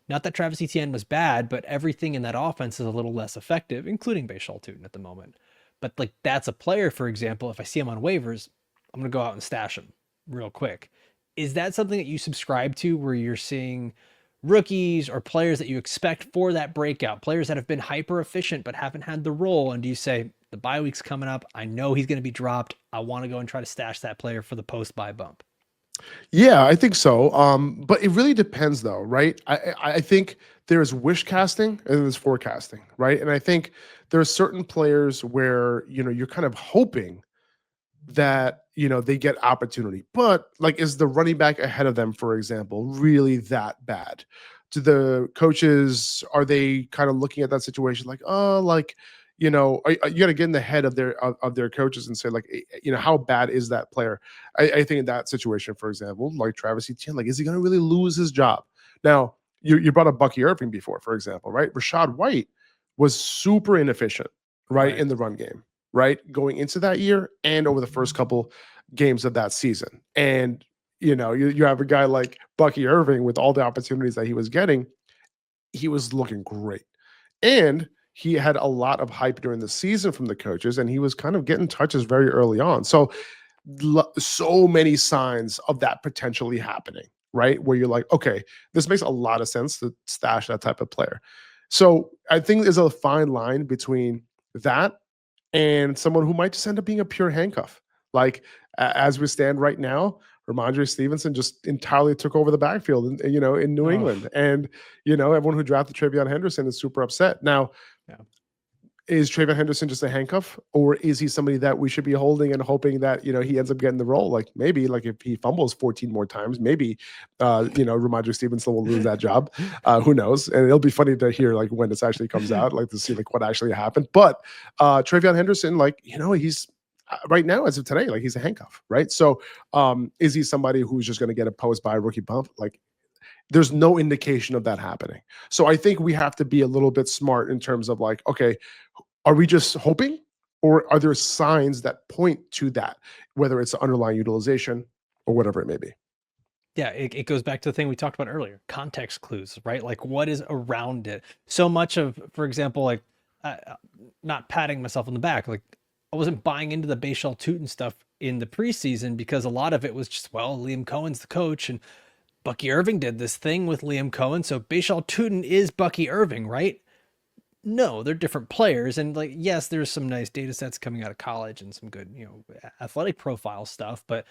Not that Travis Etienne was bad, but everything in that offense is a little less effective, including Bashal Tutin at the moment. But like that's a player, for example, if I see him on waivers, I'm going to go out and stash him real quick. Is that something that you subscribe to where you're seeing rookies or players that you expect for that breakout, players that have been hyper efficient but haven't had the role? And do you say, the bye week's coming up, I know he's going to be dropped, I want to go and try to stash that player for the post bye bump? Yeah, I think so. But it really depends, though, right? I think there's wish casting and there's forecasting, right? And I think there are certain players where you're kind of hoping that they get opportunity, but like, is the running back ahead of them, for example, really that bad? Do the coaches, are they kind of looking at that situation like, oh, like, you got to get in the head of their coaches and say, like, how bad is that player? I think in that situation, for example, like Travis Etienne, like, is he going to really lose his job? Now, you brought up Bucky Irving before, for example, right? Rashad White was super inefficient, right, Right. in the run game, right, going into that year and over the first couple games of that season. And you have a guy like Bucky Irving with all the opportunities that he was getting, he was looking great. And he had a lot of hype during the season from the coaches, and he was kind of getting touches very early on. So so many signs of that potentially happening, right? Where you're like, okay, this makes a lot of sense to stash that type of player. So I think there's a fine line between that and someone who might just end up being a pure handcuff. Like, as we stand right now, Ramondre Stevenson just entirely took over the backfield, in New Oh, England, and everyone who drafted Travion Henderson is super upset now. yeah. Is Travion Henderson just a handcuff, or is he somebody that we should be holding and hoping that he ends up getting the role? Like, maybe, like, if he fumbles 14 more times, maybe Ramondre Stevenson will lose that job. Who knows? And it'll be funny to hear, like, when this actually comes out, like, to see like what actually happened. But Travion Henderson, like, he's right now, as of today, like, he's a handcuff, right? So is he somebody who's just going to get a post by rookie bump? Like, there's no indication of that happening. So I think we have to be a little bit smart in terms of, like, okay, are we just hoping, or are there signs that point to that, whether it's underlying utilization or whatever it may be? Yeah, it goes back to the thing we talked about earlier, context clues, right? Like, what is around it? So much of, for example, like, not patting myself on the back, like, I wasn't buying into the Bashal Tutin stuff in the preseason because a lot of it was just, well, Liam Cohen's the coach and Bucky Irving did this thing with Liam Cohen, so Bashal Tutin is Bucky Irving, right? No, they're different players. And, like, yes, there's some nice data sets coming out of college and some good, athletic profile stuff, but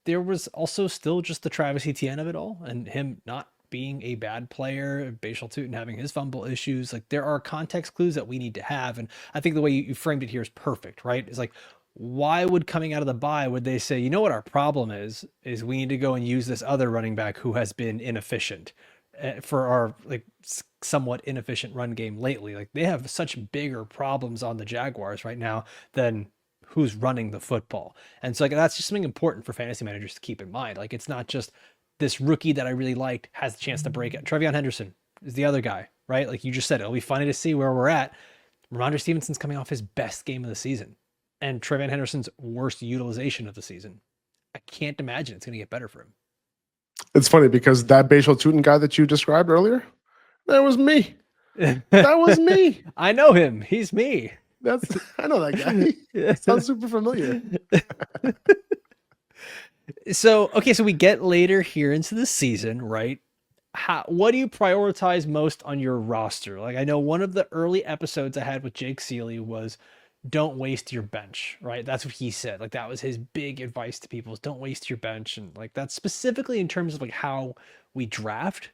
there was also still just the Travis Etienne of it all and him not being a bad player, Bashal Tutin having his fumble issues. Like, there are context clues that we need to have. And I think the way you framed it here is perfect, right? It's like, why would coming out of the bye would they say, you know what our problem is we need to go and use this other running back who has been inefficient for our, like, somewhat inefficient run game lately. Like, they have such bigger problems on the Jaguars right now than who's running the football. And so, like, that's just something important for fantasy managers to keep in mind. Like, it's not just this rookie that I really liked has the chance to break it. Trevion Henderson is the other guy, right? Like you just said, it'll be funny to see where we're at. Ramondre Stevenson's coming off his best game of the season and Trevion Henderson's worst utilization of the season. I can't imagine it's going to get better for him. It's funny because that Bashal Tutin guy that you described earlier, that was me. That was me. I know him. He's me. I know that guy. Sounds super familiar. So, okay, so we get later here into the season, right? What do you prioritize most on your roster? Like, I know one of the early episodes I had with Jake Seeley was don't waste your bench, right? That's what he said. Like, that was his big advice to people is don't waste your bench. And, like, that's specifically in terms of, like, how we draft.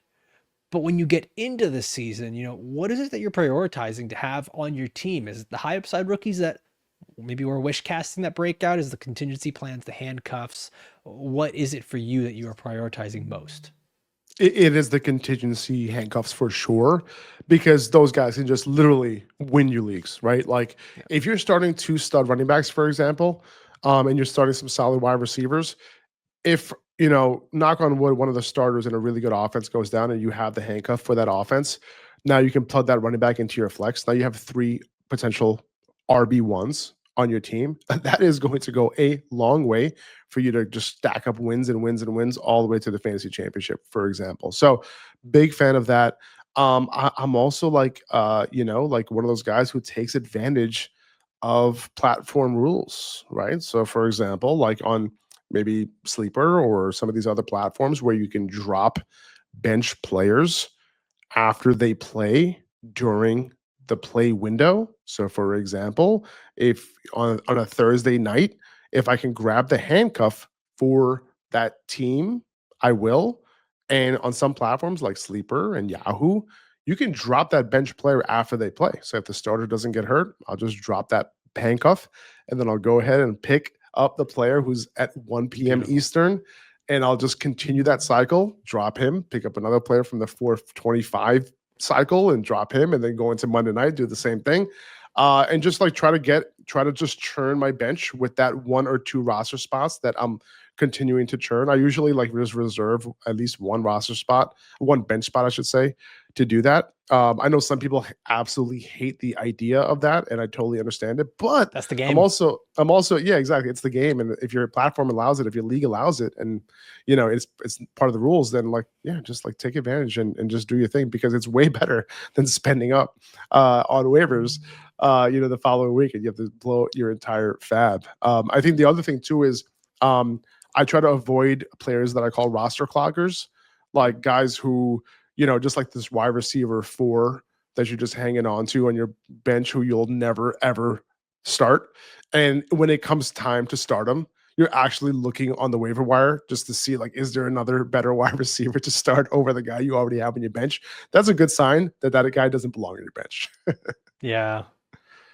But when you get into the season, what is it that you're prioritizing to have on your team? Is it the high upside rookies that maybe we're wish casting that breakout? Is the contingency plans, the handcuffs? What is it for you that you are prioritizing most? It is the contingency handcuffs for sure, because those guys can just literally win you leagues, right? Like, Yeah. if you're starting two stud running backs, for example, and you're starting some solid wide receivers, if knock on wood, one of the starters in a really good offense goes down and you have the handcuff for that offense, now you can plug that running back into your flex. Now you have three potential RB1s on your team. That is going to go a long way for you to just stack up wins and wins and wins all the way to the fantasy championship, for example. So, big fan of that. I'm also like, like one of those guys who takes advantage of platform rules, right? So, for example, like on maybe Sleeper or some of these other platforms where you can drop bench players after they play during the play window. So, for example, if on a Thursday night, if I can grab the handcuff for that team, I will. And on some platforms like Sleeper and Yahoo, you can drop that bench player after they play. So if the starter doesn't get hurt, I'll just drop that handcuff and then I'll go ahead and pick up the player who's at 1 p.m. Beautiful. Eastern, and I'll just continue that cycle, drop him, pick up another player from the 425 cycle and drop him, and then go into Monday night, do the same thing. And just like try to just churn my bench with that one or two roster spots that I'm continuing to churn. I usually like just reserve at least one roster spot, one bench spot, I should say, to do that. I know some people absolutely hate the idea of that, and I totally understand it. But That's the I'm game. also, yeah, exactly. It's the game, and if your platform allows it, if your league allows it, and it's part of the rules, then like yeah, just like take advantage and just do your thing, because it's way better than spending up on waivers. The following week, and you have to blow your entire fab. I think the other thing too is I try to avoid players that I call roster cloggers, like guys who, just like this wide receiver 4 that you're just hanging on to on your bench who you'll never ever start. And when it comes time to start them, you're actually looking on the waiver wire just to see, like, is there another better wide receiver to start over the guy you already have on your bench? That's a good sign that guy doesn't belong on your bench. Yeah.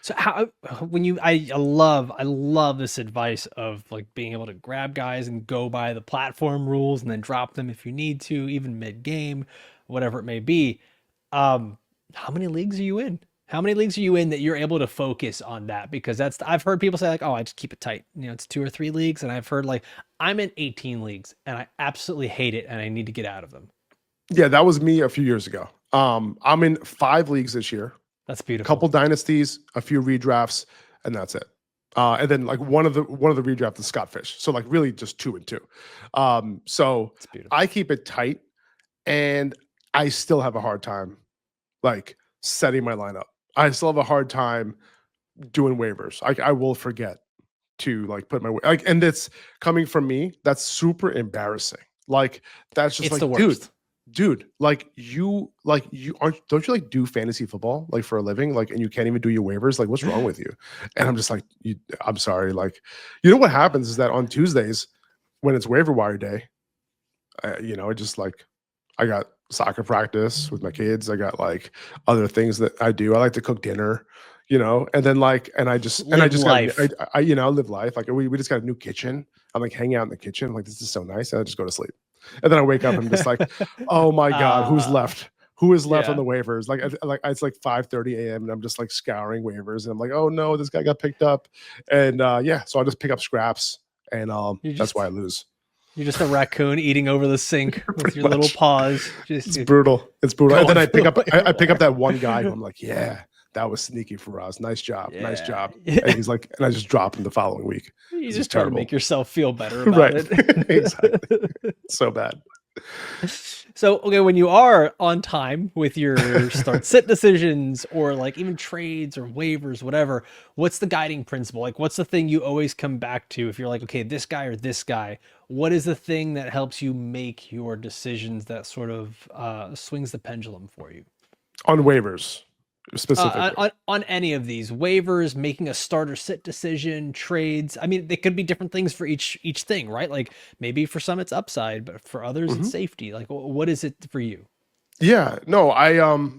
So how when you I love this advice of like being able to grab guys and go by the platform rules and then drop them if you need to, even mid game, whatever it may be. How many leagues are you in? How many leagues are you in that you're able to focus on that? Because I've heard people say like, oh, I just keep it tight. It's 2 or 3 leagues, and I've heard like I'm in 18 leagues and I absolutely hate it and I need to get out of them. Yeah, that was me a few years ago. I'm in 5 leagues this year, That's a beautiful. couple dynasties, a few redrafts, and that's it. And then like one of the redraft is Scott Fish. So like really just 2 and 2. So It's beautiful. I keep it tight, and I still have a hard time like setting my lineup. I still have a hard time doing waivers. I will forget to like put my like, and it's coming from me. That's super embarrassing. Like that's just It's the like, dude, worst. you aren't don't you like do fantasy football like for a living, like, and you can't even do your waivers? Like, what's wrong with you? And I'm just like, I'm sorry. Like, what happens is that on Tuesdays when it's waiver wire day, it just like I got soccer practice with my kids. I got like other things that I do. I like to cook dinner, and then like, and I just Live got, life. I live life. Like we just got a new kitchen. I'm like hanging out in the kitchen. I'm like, this is so nice. And I just go to sleep. And then I wake up and I'm just like, oh my God, who's uh left? Who is left on yeah. the waivers? Like it's like 5:30 a.m. and I'm just like scouring waivers, and I'm like, oh no, this guy got picked up. And yeah, so I'll just pick up scraps, and You're that's why I just lose. you're just a raccoon eating over the sink with Pretty your little much. paws, just It's brutal. It's brutal. And then going I for pick the up waiver I pick up wire. that one guy who I'm like, yeah, that was sneaky for us. Nice job. Nice Yeah. job. And he's like, and I just drop him the following week You because he's just try to make terrible. yourself feel better about Right. Exactly. it. So bad. So, okay, when you are on time with your start sit decisions or like even trades or waivers, whatever, what's the guiding principle? Like, what's the thing you always come back to if you're like, okay, this guy or this guy? What is the thing that helps you make your decisions that sort of swings the pendulum for you? On waivers specifically. On any of these waivers, making a starter sit decision, trades. I mean, they could be different things for each thing, right? Like maybe for some it's upside, but for others it's Mhm. safety. Like what is it for you? Yeah, no,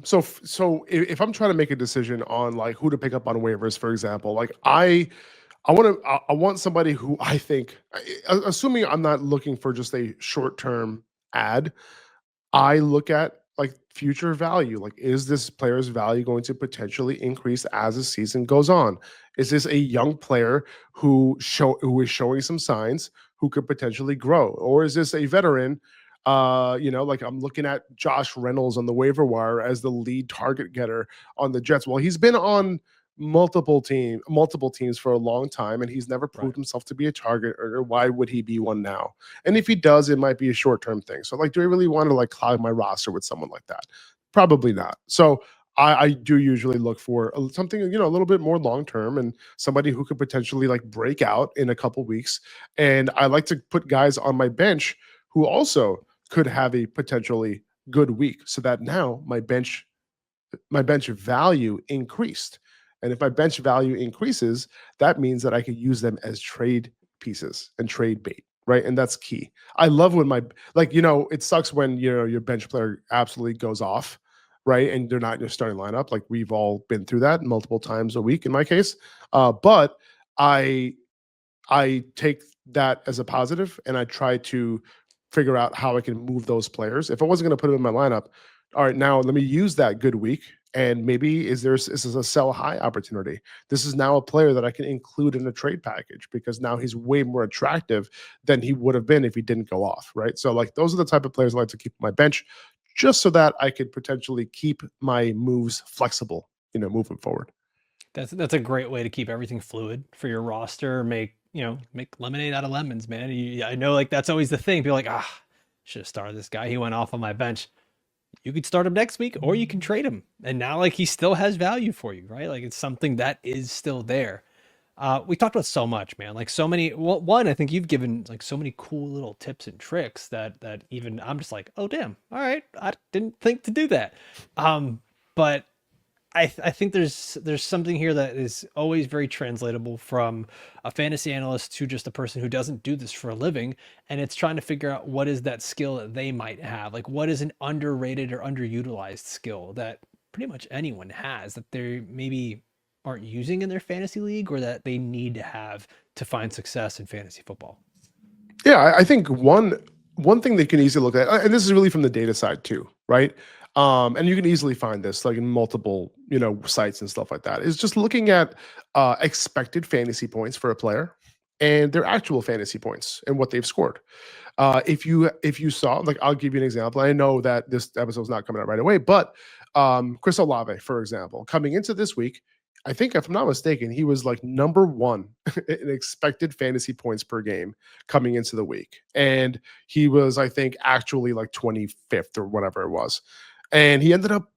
so if I'm trying to make a decision on like who to pick up on waivers, for example, like I want somebody who I think, assuming I'm not looking for just a short term ad, I look at like future value. Like, is this player's value going to potentially increase as the season goes on? Is this a young player who is showing some signs who could potentially grow, or is this a veteran? Like I'm looking at Josh Reynolds on the waiver wire as the lead target getter on the Jets. Well, he's been on multiple teams for a long time, and he's never Right. proved himself to be a target earner. Why would he be one now? And if he does, it might be a short-term thing. So like, do I really want to like clog my roster with someone like that? Probably not. So I do usually look for something, a little bit more long-term, and somebody who could potentially like break out in a couple weeks. And I like to put guys on my bench who also could have a potentially good week, so that now my bench value increased. And if my bench value increases, that means that I could use them as trade pieces and trade bait, right? And that's key. I love when it sucks when your bench player absolutely goes off, right? And they're not in your starting lineup. Like we've all been through that multiple times a week in my case. But I I take that as a positive and I try to figure out how I can move those players. If I wasn't going to put them in my lineup, all right, now let me use that good week. And maybe this is a sell high opportunity. This is now a player that I can include in a trade package because now he's way more attractive than he would have been if he didn't go off, right? So like those are the type of players I like to keep on my bench just so that I could potentially keep my moves flexible, moving forward. That's a great way to keep everything fluid for your roster. Make lemonade out of lemons, man. I know like that's always the thing. People are like, should have started this guy. He went off on my bench. You could start him next week or you can trade him. And now like he still has value for you, right? Like it's something that is still there. We talked about so much, man. Like so many. Well, one, I think you've given like so many cool little tips and tricks that even I'm just like, oh damn, all right, I didn't think to do that. But I think there's something here that is always very translatable from a fantasy analyst to just a person who doesn't do this for a living, and it's trying to figure out what is that skill that they might have, like what is an underrated or underutilized skill that pretty much anyone has that they maybe aren't using in their fantasy league or that they need to have to find success in fantasy football. Yeah, I think one thing they can easily look at, and this is really from the data side too, right? And you can easily find this like in multiple, sites and stuff like that. Is just looking at expected fantasy points for a player and their actual fantasy points and what they've scored. If you saw, like, I'll give you an example. I know that this episode's not coming out right away, but Chris Olave, for example, coming into this week, I think if I'm not mistaken, he was like number one in expected fantasy points per game coming into the week. And he was, I think, actually like 25th or whatever it was. And he ended up,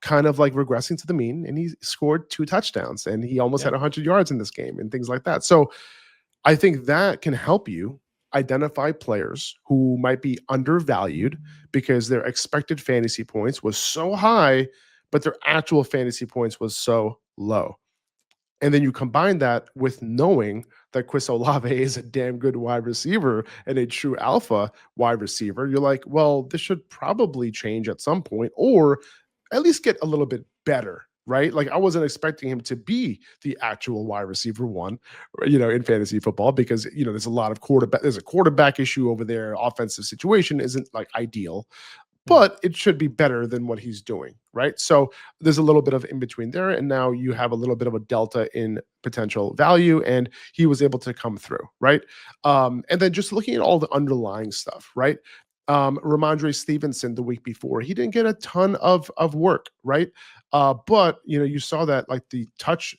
kind of like regressing to the mean and he scored 2 touchdowns and he almost Yeah. had 100 yards in this game and things like that. So I think that can help you identify players who might be undervalued because their expected fantasy points was so high, but their actual fantasy points was so low. And then you combine that with knowing that Chris Olave is a damn good wide receiver and a true alpha wide receiver. You're like, well, this should probably change at some point or at least get a little bit better, right? Like I wasn't expecting him to be the actual wide receiver one, in fantasy football because, there's a lot of there's a quarterback issue over there. Offensive situation isn't like ideal, Hmm. but it should be better than what he's doing, right? So there's a little bit of in between there, and now you have a little bit of a delta in potential value, and he was able to come through, right? And then just looking at all the underlying stuff, right? Ramondre Stevenson the week before, he didn't get a ton of work, right? But you saw that like the touch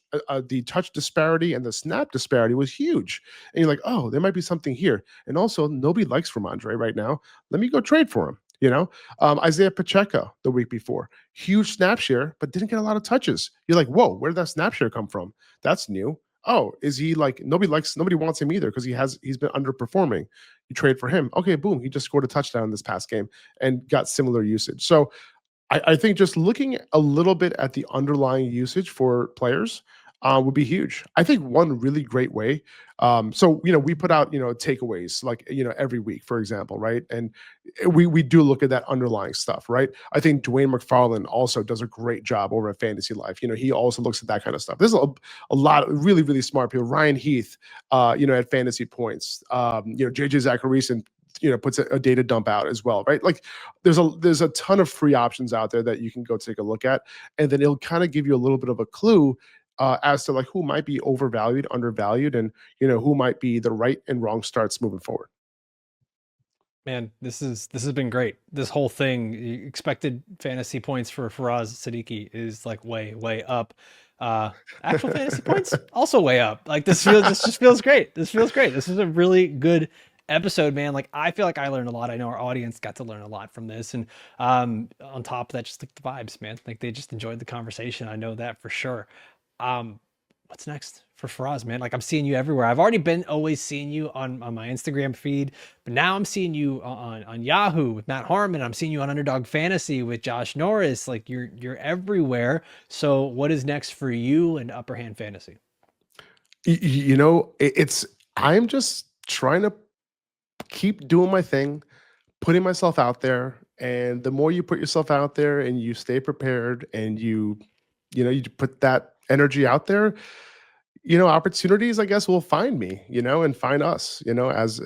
disparity and the snap disparity was huge, and you're like, oh, there might be something here. And also, nobody likes Ramondre right now. Let me go trade for him. Isaiah Pacheco the week before, huge snap share, but didn't get a lot of touches. You're like, whoa, where did that snap share come from? That's new. Oh, is he like nobody wants him either because he's been underperforming. You trade for him. Okay, boom, he just scored a touchdown this past game and got similar usage. So I think just looking a little bit at the underlying usage for players would be huge. I think one really great way. So we put out takeaways like every week, for example, right? And we do look at that underlying stuff, right? I think Dwayne McFarland also does a great job over at Fantasy Life. He also looks at that kind of stuff. There's a lot of really really smart people. Ryan Heath, at Fantasy Points. JJ Zachariason puts a data dump out as well, right? Like there's a ton of free options out there that you can go take a look at, and then it'll kind of give you a little bit of a clue as to like who might be overvalued, undervalued, and who might be the right and wrong starts moving forward. Man, this has been great. This whole thing, expected fantasy points for Faraz Siddiqi is like way up. Uh, Actual fantasy points also way up. Like this just feels great. This feels great. This is a really good episode, man. Like I feel like I learned a lot. I know our audience got to learn a lot from this, and on top of that, just like the vibes, man. Like they just enjoyed the conversation. I know that for sure. Um, what's next for Faraz, man? Like I'm seeing you everywhere. I've already been always seeing you on my Instagram feed, but now I'm seeing you on Yahoo with Matt Harmon. I'm seeing you on Underdog Fantasy with Josh Norris. Like you're everywhere. So what is next for you and Upper Hand Fantasy? You know, it's I'm just trying to keep doing my thing, putting myself out there, and the more you put yourself out there and you stay prepared and you put that energy out there, opportunities, I guess, will find me, and find us, as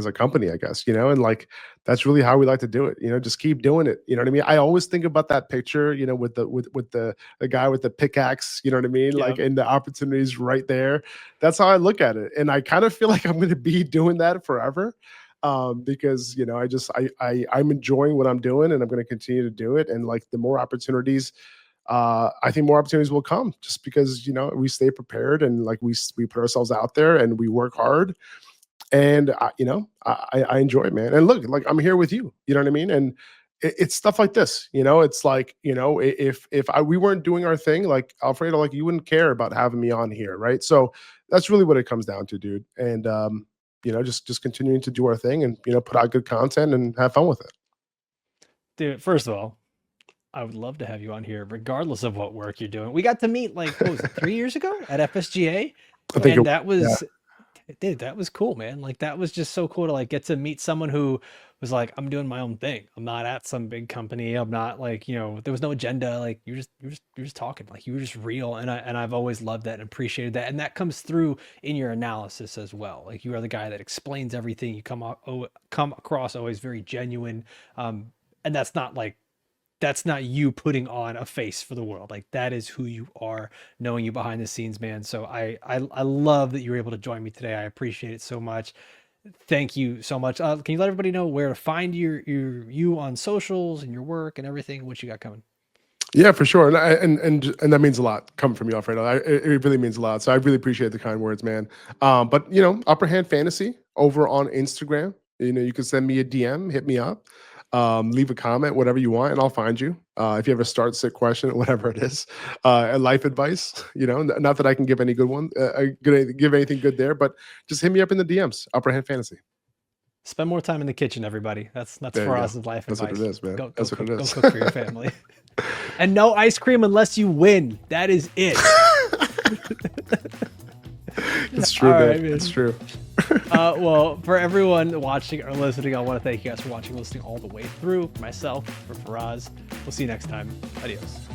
a company, I guess, and like that's really how we like to do it. Just keep doing it. You know what I mean? I always think about that picture, with the guy with the pickaxe. You know what I mean? Yeah. Like, and the opportunities right there. That's how I look at it, and I kind of feel like I'm going to be doing that forever. Because I'm enjoying what I'm doing, and I'm going to continue to do it. And like the more opportunities, I think more opportunities will come just because we stay prepared and like we put ourselves out there and we work hard. And I enjoy it, man. And look, like I'm here with you. You know what I mean? And it's stuff like this. It's like if we weren't doing our thing, like Alfredo, like you wouldn't care about having me on here, right? So that's really what it comes down to, dude. And just continuing to do our thing and put out good content and have fun with it. Dude, first of all, I would love to have you on here, regardless of what work you're doing. We got to meet like what was it, 3 years ago at FSGA, I think and that yeah. was, dude, that was cool, man. Like that was just so cool to like get to meet someone who was like, I'm doing my own thing. I'm not at some big company. I'm not like, there was no agenda. Like you're just talking. Like you were just real. And I've always loved that and appreciated that. And that comes through in your analysis as well. Like you are the guy that explains everything. You come across always very genuine. And that's not you putting on a face for the world. Like that is who you are, knowing you behind the scenes, man. So I love that you were able to join me today. I appreciate it so much. Thank you so much. Can you let everybody know where to find you on socials and your work and everything, what you got coming? Yeah, for sure, and that means a lot coming from you, Alfredo. It really means a lot. So I really appreciate the kind words, man. But Upper Hand Fantasy over on Instagram. You can send me a DM, hit me up, leave a comment, whatever you want, and I'll find you. If you have a start sit question, whatever it is, and life advice. Not that I can give any good one, give anything good there, but just hit me up in the DMs. Upper Hand Fantasy. Spend more time in the kitchen, everybody. That's There you go. Faraz's life That's advice. what it is, man. That's what it is. Go cook for your family. And no ice cream unless you win. That is it. It's true, All man. right, man. It's true. Well, for everyone watching or listening, I want to thank you guys for watching and listening all the way through. For myself, for Faraz. We'll see you next time. Adios.